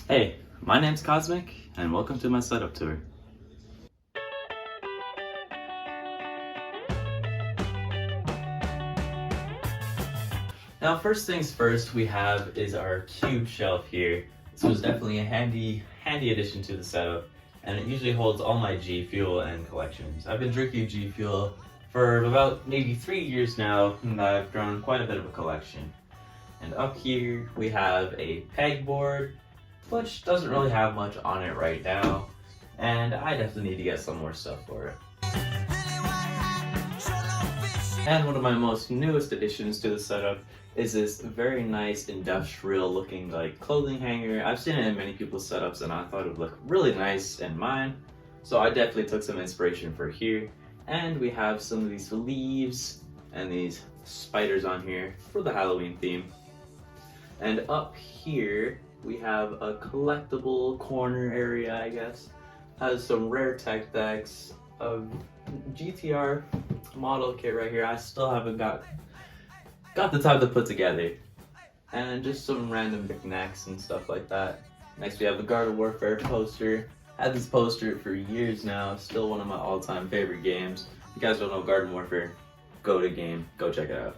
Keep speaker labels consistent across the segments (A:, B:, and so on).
A: Hey, my name's Cosmic, and welcome to my setup tour. Now, first things first, we have is our cube shelf here. This was definitely a handy addition to the setup, and it usually holds all my G Fuel and collections. I've been drinking G Fuel for about maybe 3 years now, and I've grown quite a bit of a collection. And up here, we have a pegboard, which doesn't really have much on it right now, and I definitely need to get some more stuff for it. And one of my most newest additions to the setup is this very nice industrial looking like clothing hanger. I've seen it in many people's setups and I thought it would look really nice in mine. So I definitely took some inspiration for here. And we have some of these leaves and these spiders on here for the Halloween theme. And up here we have a collectible corner area, I guess. Has some rare tech decks, a GTR model kit right here. I still haven't got the time to put together. And just some random knickknacks and stuff like that. Next we have the Garden Warfare poster. Had this poster for years now. Still one of my all-time favorite games. If you guys don't know Garden Warfare, go to game, go check it out.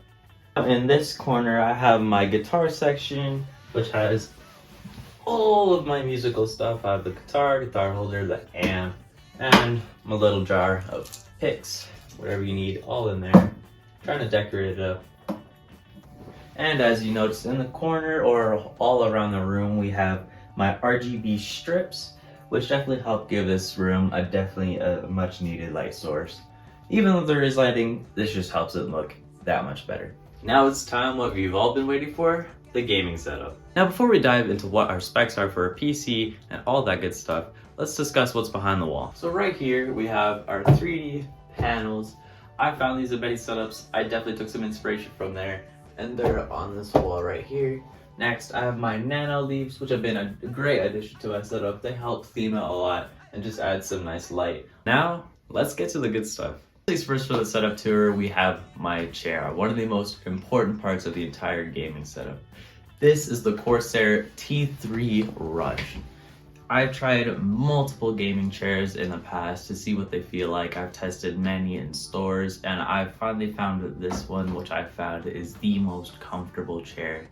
A: In this corner I have my guitar section, which has all of my musical stuff. I have the guitar holder, the amp, and my little jar of picks, whatever you need, all in there. Trying to decorate it up. And as you notice in the corner or all around the room, we have my RGB strips, which definitely help give this room a much needed light source. Even though there is lighting, this just helps it look that much better. Now it's time what we've all been waiting for, the gaming setup. Now before we dive into what our specs are for a PC and all that good stuff, let's discuss what's behind the wall. So right here we have our 3D panels. I found these at many setups. I definitely took some inspiration from there, and they're on this wall right here. Next, I have my nano leaves, which have been a great addition to my setup. They help theme it a lot and just add some nice light. Now, let's get to the good stuff. First for the setup tour, we have my chair, one of the most important parts of the entire gaming setup. This is the Corsair T3 Rush. I've tried multiple gaming chairs in the past to see what they feel like. I've tested many in stores, and I've finally found this one, which I found is the most comfortable chair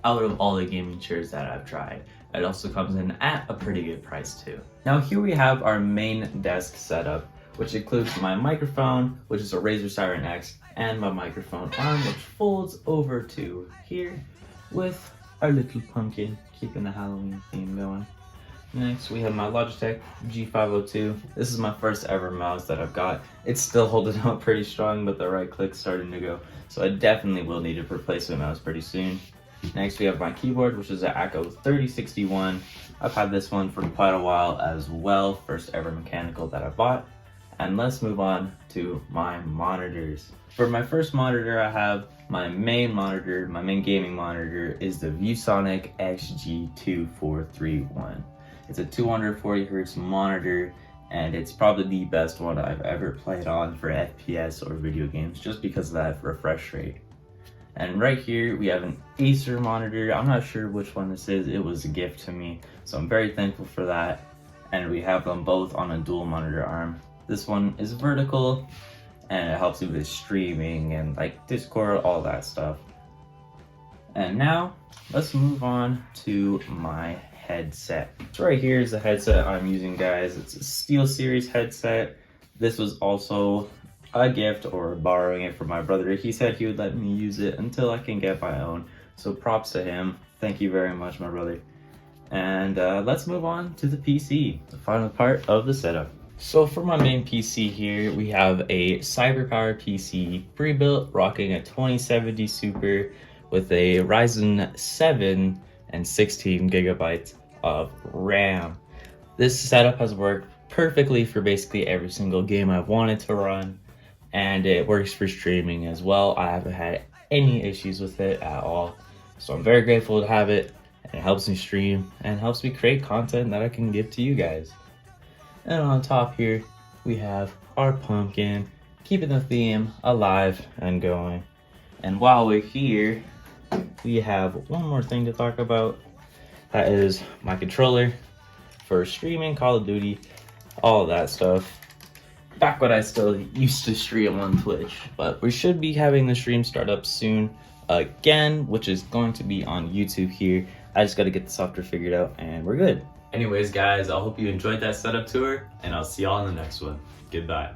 A: out of all the gaming chairs that I've tried. It also comes in at a pretty good price too. Now here we have our main desk setup, which includes my microphone, which is a Razer Siren X, and my microphone arm, which folds over to here with our little pumpkin, keeping the Halloween theme going. Next, we have my Logitech G502. This is my first ever mouse that I've got. It's still holding up pretty strong, but the right click's starting to go. So I definitely will need a replacement mouse pretty soon. Next, we have my keyboard, which is an Acco 3061. I've had this one for quite a while as well. First ever mechanical that I bought. And let's move on to my monitors. For my first monitor, I have my main monitor. My main gaming monitor is the ViewSonic XG2431. It's a 240 hertz monitor, and it's probably the best one I've ever played on for FPS or video games, just because of that refresh rate. And right here we have an Acer monitor. I'm not sure which one this is. It was a gift to me, so I'm very thankful for that. And we have them both on a dual monitor arm. This one is vertical, and it helps you with streaming and like Discord, all that stuff. And now let's move on to my headset. So right here is the headset I'm using, guys. It's a SteelSeries headset. This was also a gift or borrowing it from my brother. He said he would let me use it until I can get my own. So props to him. Thank you very much, my brother. And let's move on to the PC, the final part of the setup. So for my main PC here, we have a CyberPower PC pre-built, rocking a 2070 Super with a Ryzen 7 and 16 gigabytes of RAM. This setup has worked perfectly for basically every single game I've wanted to run, and it works for streaming as well. I haven't had any issues with it at all, so I'm very grateful to have it, and it helps me stream and helps me create content that I can give to you guys. And on top here, we have our pumpkin, keeping the theme alive and going. And while we're here, we have one more thing to talk about. That is my controller for streaming Call of Duty, all of that stuff. Back when I still used to stream on Twitch, but we should be having the stream start up soon again, which is going to be on YouTube here. I just got to get the software figured out and we're good. Anyways, guys, I hope you enjoyed that setup tour, and I'll see y'all in the next one. Goodbye.